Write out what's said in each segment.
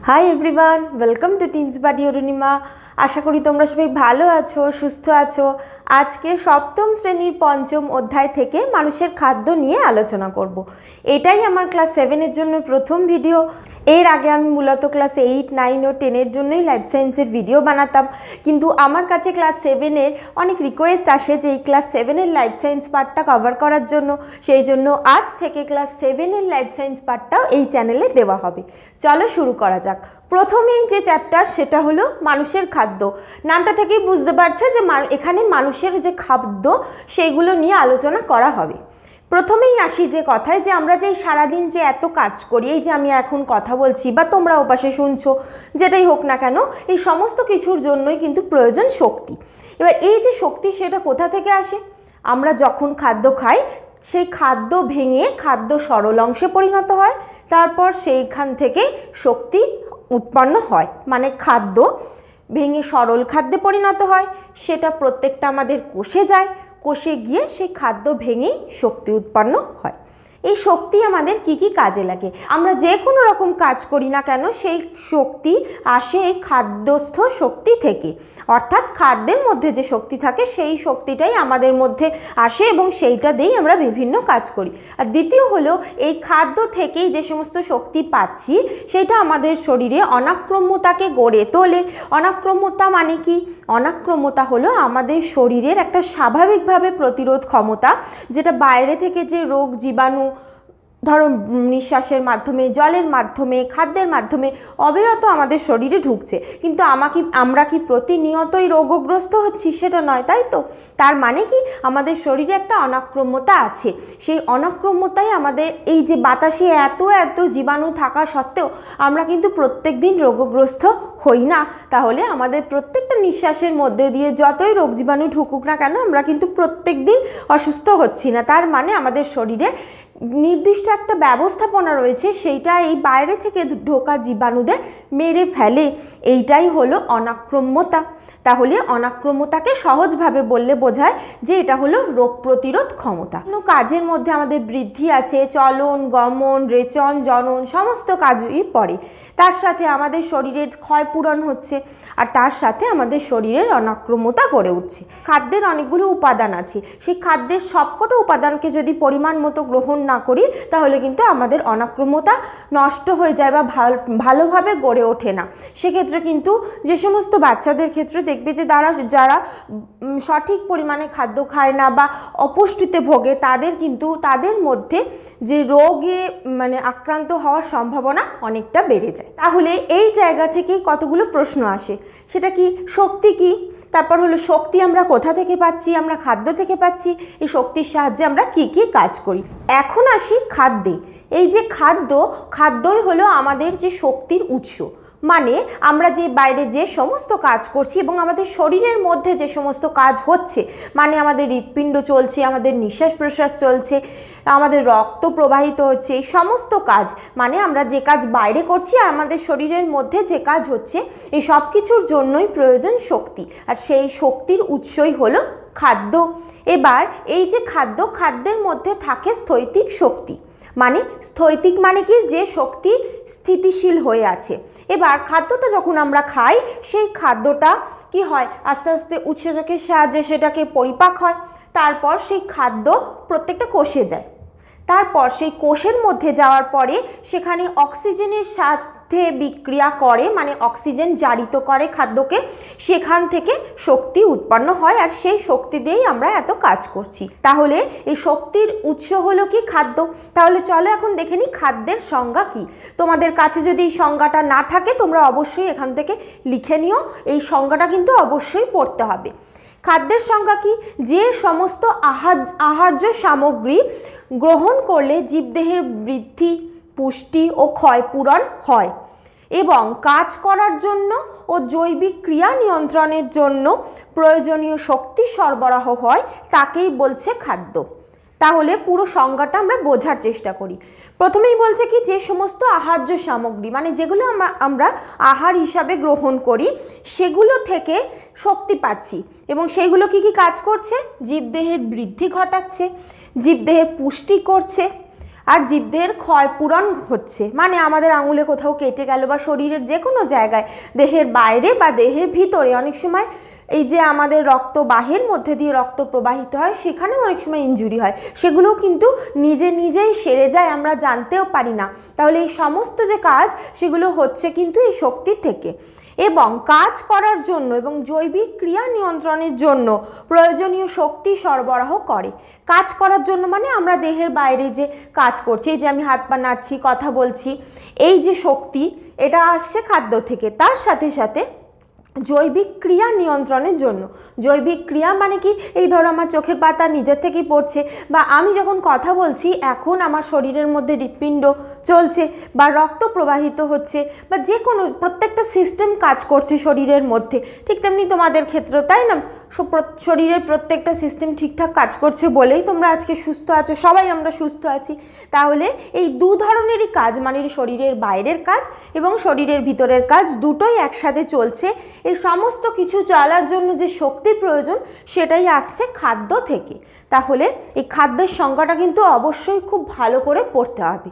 High everyone welcome to teens body Arunima. आशा करी तोमरा सबाई भालो आछो सुस्थ आछो। आज के सप्तम श्रेणीर पंचम अध्याय थेके मानुषेर खाद्य निये आलोचना करब। एटाई आमार क्लास 7 एर जोन्नो प्रथम भिडियो। एर आगे आमी मूलत क्लास 8, 9 और 10 एर जोन्नोई लाइफ साइंसेर भिडियो बानाताम, किन्तु आमार काछे क्लास 7 एर अनेक रिक्वेस्ट आसे जे क्लास 7 एर लाइफ साइंस पार्टटा कवर करार जोन्नो, सेई जोन्नो आज थेके क्लास 7 एर लाइफ साइंस पार्टटाओ एई चैनेले देवा होबे। चलो शुरू करा जाक। प्रथमेई जे चैप्टार सेटा हलो मानुषेर खाद्य। नामटा थेकेई बुझते पारछो जे एखाने मानुषेर जे खाद्य सेइगुलो निये आलोचना करा होबे। प्रथमेई आसि जे कथाय जे आमरा जे सारा दिन जे एत काज करी, এই যে আমি এখন কথা বলছি বা তোমরা ওপাশে শুনছো, যেটাই হোক না কেন এই সমস্ত কিছুর জন্যই কিন্তু প্রয়োজন শক্তি। এবার এই যে শক্তি সেটা কোথা থেকে আসে? আমরা যখন খাদ্য খাই সেই খাদ্য ভেঙে খাদ্য সরল অংশে পরিণত হয়, তারপর সেইখান থেকে শক্তি উৎপন্ন হয়। মানে খাদ্য ভেঙে সরল খাদ্যে পরিণত হয়, সেটা প্রত্যেকটা আমাদের কোষে যায়, কোষে গিয়ে সেই খাদ্য ভেঙেই শক্তি উৎপন্ন হয়। এই শক্তি আমাদের কি কি কাজে লাগে? আমরা যে কোনো রকম কাজ করি না কেন সেই শক্তি আসে এই খাদ্যস্থ শক্তি থেকে, অর্থাৎ খাদ্যের মধ্যে যে শক্তি থাকে সেই শক্তিটাই আমাদের মধ্যে আসে এবং সেইটা দিয়েই আমরা বিভিন্ন কাজ করি। আর দ্বিতীয় হলো এই খাদ্য থেকেই যে সমস্ত শক্তি পাচ্ছি সেটা আমাদের শরীরে অনাক্রম্যতাকে গড়ে তোলে। অনাক্রম্যতা মানে কি? অনাক্রম্যতা হলো আমাদের শরীরের একটা স্বাভাবিকভাবে প্রতিরোধ ক্ষমতা, যেটা বাইরে থেকে যে রোগ জীবাণু ধরো নিঃশ্বাসের মাধ্যমে, জলের মাধ্যমে, খাদ্যের মাধ্যমে অবিরত আমাদের শরীরে ঢুকছে, কিন্তু আমরা কি প্রতিনিয়তই রোগগ্রস্ত হচ্ছি? সেটা নয়, তাই তো? তার মানে কি আমাদের শরীরে একটা অনাক্রম্যতা আছে। সেই অনাক্রম্যতাই আমাদের এই যে বাতাসে এত এত জীবাণু থাকা সত্ত্বেও আমরা কিন্তু প্রত্যেক দিন রোগগ্রস্ত হই না। তাহলে আমাদের প্রত্যেকটা নিঃশ্বাসের মধ্যে দিয়ে যতই রোগ জীবাণু ঢুকুক না কেন আমরা কিন্তু প্রত্যেক দিন অসুস্থ হচ্ছি না। তার মানে আমাদের শরীরে নির্দিষ্ট একটা ব্যবস্থাপনা রয়েছে, সেইটা এই বাইরে থেকে ঢোকা জীবাণুদের মেরে ফেলে। এইটাই হলো অনাক্রম্যতা। তাহলে অনাক্রম্যতাকে সহজভাবে বললে বোঝায় যে এটা হলো রোগ প্রতিরোধ ক্ষমতা। কোনো কাজের মধ্যে আমাদের বৃদ্ধি আছে, চলন, গমন, রেচন, জনন সমস্ত কাজই পড়ে। তার সাথে আমাদের শরীরের ক্ষয়পূরণ হচ্ছে, আর তার সাথে আমাদের শরীরের অনাক্রম্যতা গড়ে উঠছে। খাদ্যের অনেকগুলো উপাদান আছে, সেই খাদ্যের সবকটা উপাদানকে যদি পরিমাণ মতো গ্রহণ না করি তাহলে কিন্তু আমাদের অনাক্রম্যতা নষ্ট হয়ে যায় বা ভালোভাবে গড়ে ওঠে না। সেক্ষেত্রে কিন্তু যে সমস্ত বাচ্চাদের ক্ষেত্রে দেখবে যে যারা সঠিক পরিমাণে খাদ্য খায় না বা অপুষ্টিতে ভোগে, তাদের মধ্যে যে রোগে আক্রান্ত হওয়ার সম্ভাবনা অনেকটা বেড়ে যায়। তাহলে এই জায়গা থেকেই কতগুলো প্রশ্ন আসে। সেটা কি? শক্তি কি? তারপর হলো শক্তি আমরা কোথা থেকে পাচ্ছি? আমরা খাদ্য থেকে পাচ্ছি। এই শক্তির সাহায্যে আমরা কি কি কাজ করি। এখন আসি খাদ্যে। এই যে খাদ্যই হলো আমাদের যে শক্তির উৎস। মানে আমরা যে বাইরে যে সমস্ত কাজ করছি এবং আমাদের শরীরের মধ্যে যে সমস্ত কাজ হচ্ছে, মানে আমাদের হৃৎপিণ্ড চলছে, আমাদের নিঃশ্বাস প্রশ্বাস চলছে, আমাদের রক্ত প্রবাহিত হচ্ছে, এই সমস্ত কাজ মানে আমরা যে কাজ বাইরে করছি আর আমাদের শরীরের মধ্যে যে কাজ হচ্ছে, এই সব কিছুর জন্যই প্রয়োজন শক্তি। আর সেই শক্তির উৎসই হলো খাদ্য। এবার এই যে খাদ্যের মধ্যে থাকে স্থৈতিক শক্তি। মানে স্থৈতিক মানে কি? যে শক্তি স্থিতিশীল হয়ে আছে। এবার খাদ্যটা যখন আমরা খাই সেই খাদ্যটা কি হয়? আস্তে আস্তে উৎসেচকের সাহায্যে সেটাকে পরিপাক হয়, তারপর সেই খাদ্য প্রত্যেকটা কোষে যায়। তারপর সেই কোষের মধ্যে যাওয়ার পরে সেখানে অক্সিজেনের সাথে বিক্রিয়া করে, মানে অক্সিজেন জারিত করে খাদ্যকে, সেখান থেকে শক্তি উৎপন্ন হয়, আর সেই শক্তি দিয়েই আমরা এত কাজ করছি। তাহলে এই শক্তির উৎস হলো কি? খাদ্য। তাহলে চলো এখন দেখে নিই খাদ্যের সংজ্ঞা কি। তোমাদের কাছে যদি এই সংজ্ঞাটা না থাকে তোমরা অবশ্যই এখান থেকে লিখে নিও, এই সংজ্ঞাটা কিন্তু অবশ্যই পড়তে হবে। খাদ্যের সংজ্ঞা কি? যে সমস্ত আহার্য সামগ্রী গ্রহণ করলে জীবদেহের বৃদ্ধি, পুষ্টি ও ক্ষয়পূরণ হয় এবং কাজ করার জন্য ও জৈবিক ক্রিয়া নিয়ন্ত্রণের জন্য প্রয়োজনীয় শক্তি সরবরাহ হয়, তাকেই বলছে খাদ্য। তাহলে পুরো সংজ্ঞাটা আমরা বোঝার চেষ্টা করি। প্রথমেই বলছে কি? যে সমস্ত আহার্য সামগ্রী, মানে যেগুলো আমরা আহার হিসাবে গ্রহণ করি সেগুলো থেকে শক্তি পাচ্ছি, এবং সেইগুলো কি কি কাজ করছে? জীবদেহের বৃদ্ধি ঘটাচ্ছে, জীবদেহের পুষ্টি করছে, আর জীবদেহের ক্ষয়পূরণ হচ্ছে, মানে আমাদের আঙুলে কোথাও কেটে গেল বা শরীরের যে কোনো জায়গায়, দেহের বাইরে বা দেহের ভিতরে অনেক সময় এই যে আমাদের রক্তবাহের মধ্যে দিয়ে রক্ত প্রবাহিত হয়, সেখানেও অনেক সময় ইনজুরি হয়, সেগুলোও কিন্তু নিজেই সেরে যায়, আমরা জানতেও পারি না। তাহলে এই সমস্ত যে কাজ সেগুলো হচ্ছে কিন্তু এই শক্তির থেকে। এবং কাজ করার জন্য এবং জৈবিক ক্রিয়া নিয়ন্ত্রণের জন্য প্রয়োজনীয় শক্তি সরবরাহ করে। কাজ করার জন্য মানে আমরা দেহের বাইরে যে কাজ করছি, এই যে আমি হাত পা নাড়ছি, কথা বলছি, এই যে শক্তি এটা আসছে খাদ্য থেকে। তার সাথে সাথে জৈবিক ক্রিয়া নিয়ন্ত্রণের জন্য, জৈবিক ক্রিয়া মানে কি, এই ধরো আমার চোখের পাতা নিজের থেকেই পড়ছে, বা আমি যখন কথা বলছি এখন আমার শরীরের মধ্যে হৃৎপিণ্ড চলছে বা রক্ত প্রবাহিত হচ্ছে, বা যে কোনো প্রত্যেকটা সিস্টেম কাজ করছে শরীরের মধ্যে। ঠিক তেমনি তোমাদের ক্ষেত্রে, তাই না? শরীরের প্রত্যেকটা সিস্টেম ঠিকঠাক কাজ করছে বলেই তোমরা আজকে সুস্থ আছো, সবাই আমরা সুস্থ আছি। তাহলে এই দু ধরনেরই কাজ, মানে শরীরের বাইরের কাজ এবং শরীরের ভিতরের কাজ, দুটোই একসাথে চলছে। এই সমস্ত কিছু চলার জন্য যে শক্তির প্রয়োজন সেটাই আসছে খাদ্য থেকে। তাহলে এই খাদ্যের সংজ্ঞাটা কিন্তু অবশ্যই খুব ভালো করে পড়তে হবে।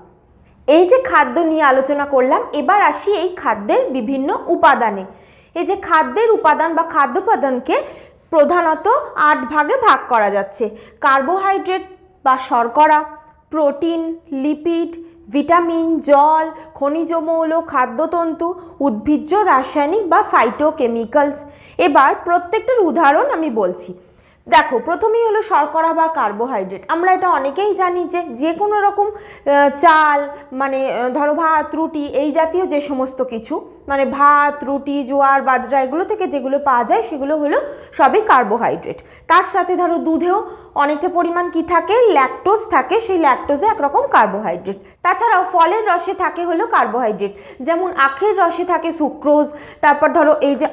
এই যে খাদ্য নিয়ে আলোচনা করলাম, এবার আসি এই খাদ্যের বিভিন্ন উপাদানে। এই যে খাদ্যের উপাদান বা খাদ্য উপাদানকে প্রধানত 8 ভাগে ভাগ করা যাচ্ছে। কার্বোহাইড্রেট বা শর্করা, প্রোটিন, লিপিড, ভিটামিন, জল, খনিজ মৌল, খাদ্যতন্তু, উদ্ভিজ্জ রাসায়নিক বা ফাইটোকেমিক্যালস। এবার প্রত্যেকটার উদাহরণ আমি বলছি। দেখো, প্রথমেই হলো শর্করা বা কার্বোহাইড্রেট। আমরা এটা অনেকেই জানি যে কোনো রকম চাল, মানে ধরো ভাত, রুটি, এই জাতীয় যে সমস্ত কিছু, মানে ভাত, রুটি, জোয়ার, বাজরা, এগুলো থেকে যেগুলো পাওয়া যায় সেগুলো হলো সবই কার্বোহাইড্রেট। তার সাথে ধরো দুধেও অনেকটা পরিমাণ কি থাকে, ল্যাকটোজ থাকে, সেই ল্যাকটোজে একরকম কার্বোহাইড্রেট। তাছাড়াও ফলের রসে থাকে হলো কার্বোহাইড্রেট, যেমন আখের রসে থাকে সুক্রোজ, তারপর ধরো এই যে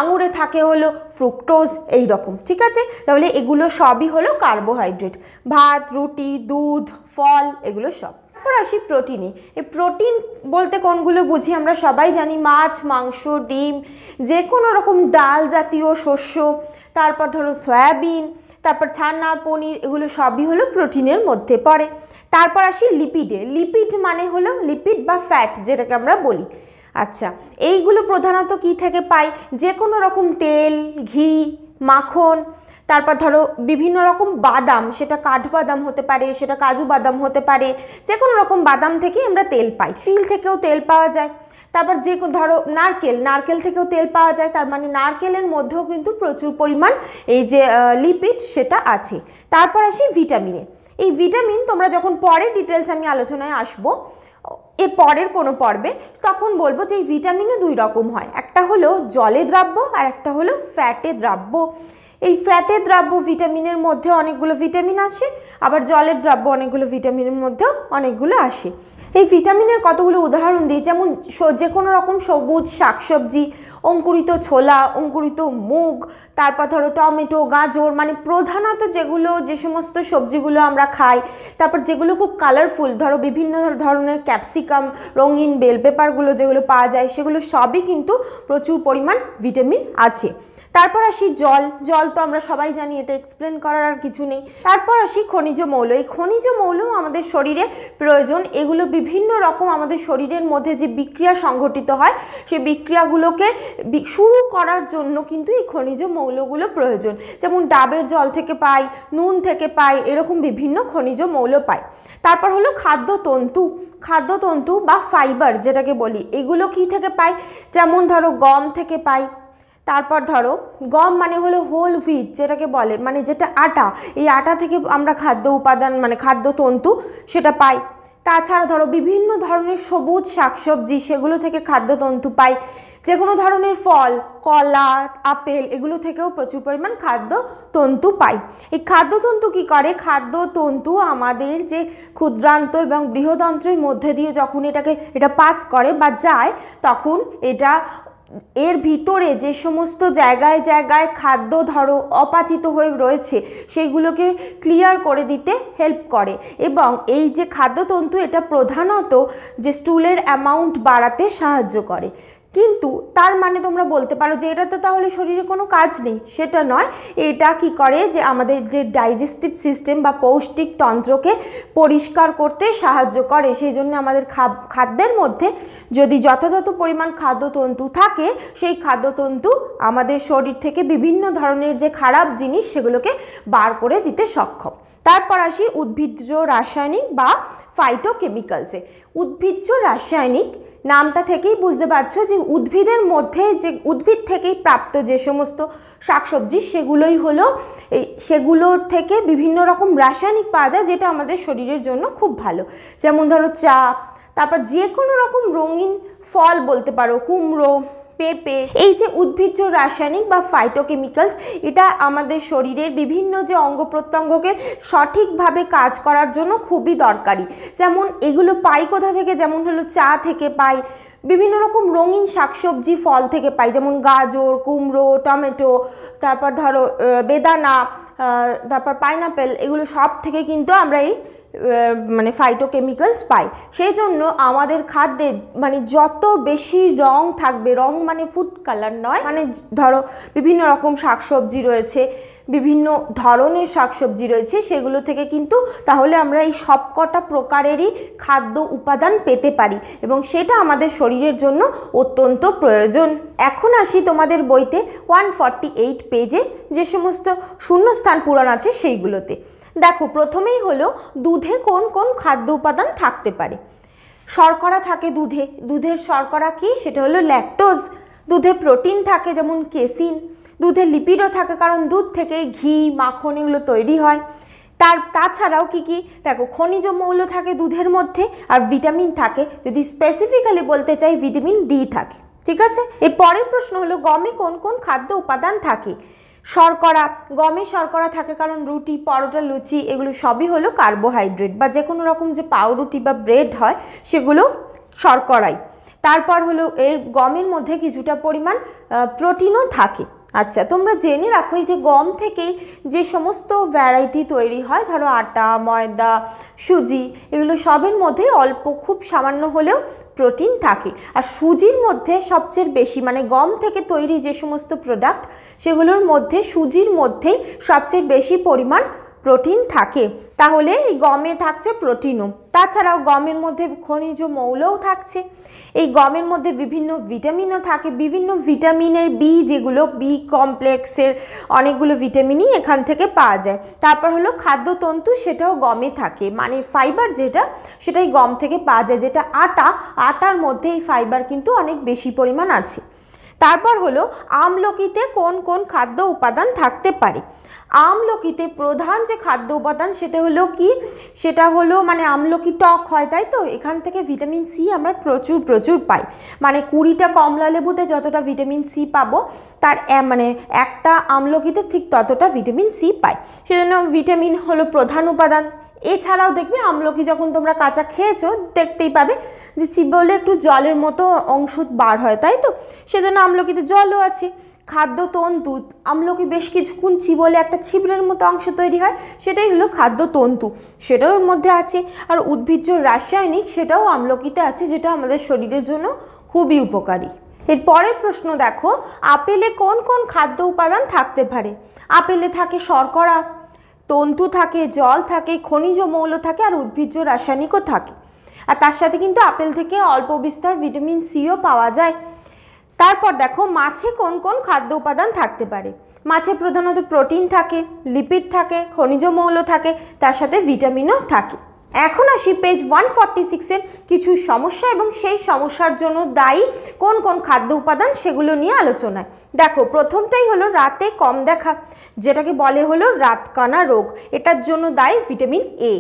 আঙুরে থাকে হলো ফ্রুক্টোজ, এই রকম। ঠিক আছে, তাহলে এগুলো সবই হলো কার্বোহাইড্রেট। ভাত, রুটি, দুধ, ফল, এগুলো সব। তারপর আসি প্রোটিনে। এই প্রোটিন বলতে কোনগুলো বুঝি আমরা সবাই জানি, মাছ, মাংস, ডিম, যে কোনো রকম ডাল জাতীয় শস্য, তারপর ধরো সয়াবিন, তারপর ছানা, পনির, এগুলো সবই হলো প্রোটিনের মধ্যে পড়ে। তারপর আসি লিপিডে। লিপিড মানে হলো লিপিড বা ফ্যাট, যেটাকে আমরা বলি। আচ্ছা, এইগুলো প্রধানত কি থেকে পাই? যে কোনো রকম তেল, ঘি, মাখন, তারপর ধরো বিভিন্ন রকম বাদাম, সেটা কাঠবাদাম হতে পারে, সেটা কাজু বাদাম হতে পারে, যে কোনো রকম বাদাম থেকেই আমরা তেল পাই। তিল থেকেও তেল পাওয়া যায়। তারপর যে ধরো নারকেল থেকেও তেল পাওয়া যায়, তার মানে নারকেলের মধ্যেও কিন্তু প্রচুর পরিমাণ এই যে লিপিড সেটা আছে। তারপর আসি ভিটামিনে। এই ভিটামিন তোমরা যখন পরে ডিটেলস আমি আলোচনায় আসবো এর পরের কোনো পর্বে, তখন বলবো যে এই ভিটামিনও 2 রকম হয়, একটা হলো জলে দ্রাব্য আর একটা হলো ফ্যাটে দ্রাব্য। এই ফ্যাটে দ্রাব্য ভিটামিনের মধ্যে অনেকগুলো ভিটামিন আসে, আবার জলের দ্রাব্য অনেকগুলো ভিটামিনের মধ্যেও অনেকগুলো আসে। এই ভিটামিনের কতগুলো উদাহরণ দিই, যেমন যে কোনো রকম সবুজ শাকসবজি, অঙ্কুরিত ছোলা, অঙ্কুরিত মুগ, তারপর ধরো টমেটো, গাজর, মানে প্রধানত যে সমস্ত সবজিগুলো আমরা খাই। তারপর যেগুলো খুব কালারফুল, ধরো বিভিন্ন ধরনের ক্যাপসিকাম, রঙিন বেল পেপারগুলো যেগুলো পাওয়া যায়, সেগুলো সবই কিন্তু প্রচুর পরিমাণ ভিটামিন আছে। তারপর আসি জল তো আমরা সবাই জানি, এটা এক্সপ্লেন করার আর কিছু নেই। তারপর আসি খনিজ মৌল। এই খনিজ মৌল আমাদের শরীরে প্রয়োজন। এগুলো বিভিন্ন রকম আমাদের শরীরের মধ্যে যে বিক্রিয়া সংঘটিত হয়, সেই বিক্রিয়াগুলোকে শুরু করার জন্য কিন্তু এই খনিজ মৌলগুলো প্রয়োজন। যেমন ডাবের জল থেকে পাই, নুন থেকে পাই, এরকম বিভিন্ন খনিজ মৌল পাই। তারপর হলো খাদ্যতন্তু বা ফাইবার যেটাকে বলি, এগুলো কি থেকে পাই? যেমন ধরো গম থেকে পাই। তারপর ধরো গম মানে হলো হোল হুইট যেটাকে বলে, মানে যেটা আটা, এই আটা থেকে আমরা খাদ্য উপাদান মানে খাদ্যতন্তু সেটা পাই। তাছাড়া ধরো বিভিন্ন ধরনের সবুজ শাকসবজি, সেগুলো থেকে খাদ্যতন্তু পাই। যে কোনো ধরনের ফল, কলা, আপেল, এগুলো থেকেও প্রচুর পরিমাণ খাদ্যতন্তু পাই। এই খাদ্যতন্তু কি করে? খাদ্যতন্তু আমাদের যে ক্ষুদ্রান্ত এবং বৃহদন্ত্রের মধ্যে দিয়ে যখন এটা পাস করে বা যায়, তখন এর ভিতরে যে সমস্ত জায়গায় খাদ্য ধরো অপাচিত হয়ে রয়েছে, সেইগুলোকে ক্লিয়ার করে দিতে হেল্প করে। এবং এই যে খাদ্যতন্তু, এটা প্রধানত যে স্টুলের অ্যামাউন্ট বাড়াতে সাহায্য করে। কিন্তু তার মানে তোমরা বলতে পারো যে এটা তো তাহলে শরীরে কোনো কাজ নেই। সেটা নয়, এটা কি করে যে আমাদের যে ডাইজেস্টিভ সিস্টেম বা পৌষ্টিক তন্ত্রকে পরিষ্কার করতে সাহায্য করে। সেই জন্য আমাদের খাদ্যের মধ্যে যদি যথাযথ পরিমাণ খাদ্যতন্তু থাকে, সেই খাদ্যতন্তু আমাদের শরীর থেকে বিভিন্ন ধরনের যে খারাপ জিনিস সেগুলোকে বার করে দিতে সক্ষম। তারপর আসি উদ্ভিজ্জ রাসায়নিক বা ফাইটোকেমিক্যালসে। উদ্ভিজ্জ রাসায়নিক নামটা থেকেই বুঝতে পারছো যে উদ্ভিদের মধ্যে যে উদ্ভিদ থেকেই প্রাপ্ত যে সমস্ত শাকসবজি সেগুলোই হলো সেগুলো থেকে বিভিন্ন রকম রাসায়নিক পাওয়া যায়, যেটা আমাদের শরীরের জন্য খুব ভালো। যেমন ধরো চা, তারপর যে কোনো রকম রঙিন ফল বলতে পারো, কুমড়ো, পেঁপে। এই যে উদ্ভিজ্জ রাসায়নিক বা ফাইটোকেমিক্যালস, এটা আমাদের শরীরের বিভিন্ন যে অঙ্গ প্রত্যঙ্গকে সঠিকভাবে কাজ করার জন্য খুবই দরকারি। যেমন এগুলো পাই কোথা থেকে? যেমন হলো চা থেকে পাই, বিভিন্ন রকম রঙিন শাকসবজি ফল থেকে পাই, যেমন গাজর, কুমড়ো, টমেটো, তারপর ধরো বেদানা, তারপর পাইনাপেল, এগুলো সব থেকে কিন্তু আমরা এই মানে ফাইটোকেমিক্যালস পাই। সেই জন্য আমাদের খাদ্যে মানে যত বেশি রং থাকবে, রং মানে ফুড কালার নয়, মানে ধরো বিভিন্ন রকম শাকসবজি রয়েছে, বিভিন্ন ধরনের শাকসবজি রয়েছে, সেগুলো থেকে কিন্তু তাহলে আমরা এই সবকটা প্রকারেরই খাদ্য উপাদান পেতে পারি এবং সেটা আমাদের শরীরের জন্য অত্যন্ত প্রয়োজন। এখন আসি তোমাদের বইতে 148 পেজে যে সমস্ত শূন্যস্থান পূরণ আছে সেইগুলোতে। দেখো, প্রথমেই হলো দুধে কোন কোন খাদ্য উপাদান থাকতে পারে। শর্করা থাকে দুধে। দুধের শর্করা কি? সেটা হলো ল্যাকটোজ। দুধে প্রোটিন থাকে যেমন কেসিন। দুধে লিপিডও থাকে, কারণ দুধ থেকে ঘি, মাখন এগুলো তৈরি হয়। তাছাড়াও কি কি দেখো, খনিজ মৌল থাকে দুধের মধ্যে, আর ভিটামিন থাকে। যদি স্পেসিফিক্যালি বলতে চাই, ভিটামিন ডি থাকে। ঠিক আছে, এর পরের প্রশ্ন হলো গমে কোন কোন খাদ্য উপাদান থাকে। শর্করা, গমে শর্করা থাকে কারণ রুটি, পরোটা, লুচি এগুলো সবই হলো কার্বোহাইড্রেট, বা যে কোনো রকম যে পাউরুটি বা ব্রেড হয় সেগুলো শর্করাই। তারপর হলো এর গমের মধ্যে কিছুটা পরিমাণ প্রোটিনও থাকে। আচ্ছা, তোমরা জেনে রাখো এই যে গম থেকে যে সমস্ত ভ্যারাইটি তৈরি হয়, ধরো আটা, ময়দা, সুজি, এগুলো সবের মধ্যে অল্প খুব সামান্য হলেও প্রোটিন থাকে। আর সুজির মধ্যে সবচেয়ে বেশি, মানে গম থেকে তৈরি যে সমস্ত প্রোডাক্ট সেগুলোর মধ্যে সুজির মধ্যেই সবচেয়ে বেশি পরিমাণ প্রোটিন থাকে। তাহলে এই গমে থাকছে প্রোটিনও। তাছাড়াও গমের মধ্যে খনিজ মৌলও থাকছে। এই গমের মধ্যে বিভিন্ন ভিটামিনও থাকে। বিভিন্ন ভিটামিনের বি, যেগুলো বি কমপ্লেক্সের অনেকগুলো ভিটামিনই এখান থেকে পাওয়া যায়। তারপর হলো খাদ্যতন্তু, সেটাও গমে থাকে, মানে ফাইবার যেটা সেটাই গম থেকে পাওয়া যায়। যেটা আটার মধ্যে এই ফাইবার কিন্তু অনেক বেশি পরিমাণ আছে। তারপর হলো আমলকিতে কোন কোন খাদ্য উপাদান থাকতে পারে। আমলকিতে প্রধান যে খাদ্য উপাদান সেটা হলো কি? সেটা হলো মানে আমলকি টক হয়, তাই তো? এখান থেকে ভিটামিন সি আমরা প্রচুর পাই। মানে 20টা কমলা লেবুতে যতটা ভিটামিন সি পাবো, তার মানে একটা আমলকিতে ঠিক ততটা ভিটামিন সি পাই। সেজন্য ভিটামিন হলো প্রধান উপাদান। এছাড়াও দেখবে আমলকি যখন তোমরা কাঁচা খেয়েছো, দেখতেই পাবে যে চিবোলে একটু জলের মতো অংশ বার হয়, তাই তো? সেজন্য আমলকিতে জলও আছে। খাদ্যতন্তু, আমলকি বেশ কিছুক্ষণ চিবোলে একটা ছিবড়ের মতো অংশ তৈরি হয়, সেটাই হলো খাদ্যতন্তু, সেটাও এর মধ্যে আছে। আর উদ্ভিজ্জ রাসায়নিক, সেটাও আমলকিতে আছে, যেটা আমাদের শরীরের জন্য খুবই উপকারী। এর পরের প্রশ্ন দেখো, আপেলে কোন কোন খাদ্য উপাদান থাকতে পারে। আপেলে থাকে শর্করা, তন্তু থাকে, জল থাকে, খনিজ মৌল থাকে, আর উদ্ভিজ্জ রাসায়নিকও থাকে। আর তার সাথে কিন্তু আপেল থেকে অল্প বিস্তর ভিটামিন সিও পাওয়া যায়। তারপর দেখো, মাছে কোন কোন খাদ্য উপাদান থাকতে পারে। মাছে প্রধানত প্রোটিন থাকে, লিপিড থাকে, খনিজ মৌল থাকে, তার সাথে ভিটামিনও থাকে। এখন আসি পেজ 146-এর কিছু সমস্যা এবং সেই সমস্যার জন্য দায়ী কোন কোন খাদ্য উপাদান সেগুলো নিয়ে আলোচনায়। দেখো, প্রথমটাই হলো রাতে কম দেখা, যেটাকে বলে হলো রাতকানা রোগ। এটার জন্য দায়ী ভিটামিন এ।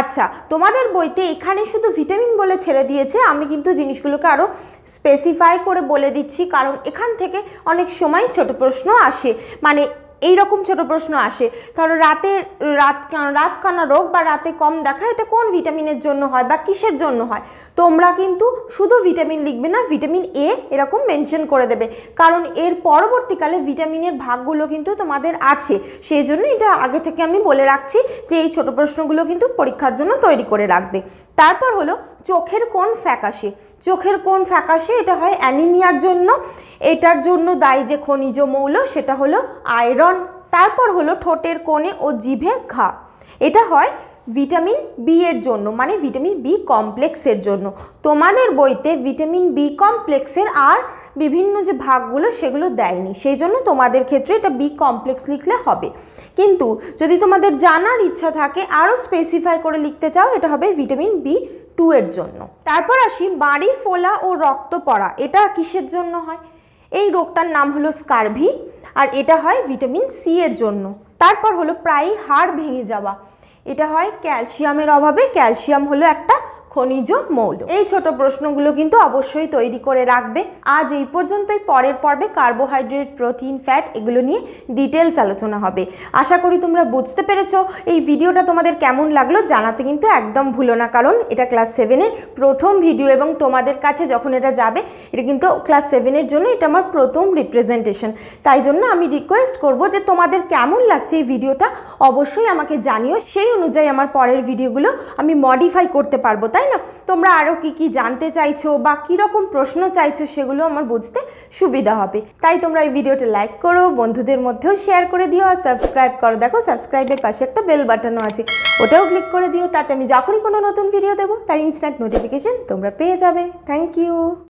আচ্ছা, তোমাদের বইতে এখানে শুধু ভিটামিন বলে ছেড়ে দিয়েছে, আমি কিন্তু জিনিসগুলোকে আরও স্পেসিফাই করে বলে দিচ্ছি, কারণ এখান থেকে অনেক সময় ছোট প্রশ্ন আসে। মানে এইরকম ছোট প্রশ্ন আসে। ধরো রাতকানা রোগ বা রাতে কম দেখা, এটা কোন ভিটামিনের জন্য হয় বা কিসের জন্য হয়? তোমরা কিন্তু শুধু ভিটামিন লিখবে না, ভিটামিন এ এরকম মেনশন করে দেবে, কারণ এর পরবর্তীকালে ভিটামিনের ভাগগুলো কিন্তু তোমাদের আছে, সেই জন্য এটা আগে থেকে আমি বলে রাখছি যে এই ছোট প্রশ্নগুলো কিন্তু পরীক্ষার জন্য তৈরি করে রাখবে। তারপর হলো চোখের কোন ফ্যাকাশে। চোখের কোন ফ্যাকাশে, এটা হয় অ্যানিমিয়ার জন্য। এটার জন্য দায়ী যে খনিজ মৌল সেটা হলো আয়রন। তারপর হলো ঠোঁটের কোণে ও জিভে ঘা, এটা হয় ভিটামিন বি এর জন্য, মানে ভিটামিন বি কমপ্লেক্সের জন্য। তোমাদের বইতে ভিটামিন বি কমপ্লেক্সের আর বিভিন্ন যে ভাগগুলো সেগুলো দেয়নি, সেই জন্য তোমাদের ক্ষেত্রে এটা বি কমপ্লেক্স লিখলে হবে। কিন্তু যদি তোমাদের জানার ইচ্ছা থাকে, আরও স্পেসিফাই করে লিখতে চাও, এটা হবে ভিটামিন বি2 এর জন্য। তারপর আসি বাড়ি ফোলা ও রক্ত পড়া, এটা কিসের জন্য হয়? এই রোগটার নাম হলো স্কারভি, আর এটা হয় ভিটামিন সি এর জন্য। তারপর হলো প্রায়ই হাড় ভেঙে যাওয়া, এটা হয় ক্যালসিয়ামের অভাবে। ক্যালসিয়াম হলো একটা খনিজ মৌল। এই ছোট প্রশ্নগুলো কিন্তু অবশ্যই তৈরি করে রাখবে। আজ এই পর্যন্তই, পরের পর্বে কার্বোহাইড্রেট, প্রোটিন, ফ্যাট এগুলো নিয়ে ডিটেলস আলোচনা হবে। আশা করি তোমরা বুঝতে পেরেছো। এই ভিডিওটা তোমাদের কেমন লাগলো জানাতে কিন্তু একদম ভুলো না, কারণ এটা ক্লাস 7-এর প্রথম ভিডিও এবং তোমাদের কাছে যখন এটা যাবে, এটা কিন্তু ক্লাস 7-এর জন্য এটা আমার প্রথম রিপ্রেজেন্টেশন। তাই জন্য আমি রিকোয়েস্ট করব যে তোমাদের কেমন লাগছে এই ভিডিওটা অবশ্যই আমাকে জানিও, সেই অনুযায়ী আমার পরের ভিডিওগুলো আমি মডিফাই করতে পারবো, তাই না? তোমরা আরও কি জানতে চাইছো বা কীরকম প্রশ্ন চাইছো সেগুলো আমার বুঝতে সুবিধা হবে। তাই তোমরা এই ভিডিওটা লাইক করো, বন্ধুদের মধ্যেও শেয়ার করে দিও, আর সাবস্ক্রাইব করো। দেখো সাবস্ক্রাইবের পাশে একটা বেল বাটনও আছে, ওটাও ক্লিক করে দিও, তাতে আমি যখনই কোনো নতুন ভিডিও দেবো তার ইনস্ট্যান্ট নোটিফিকেশন তোমরা পেয়ে যাবে। Thank you.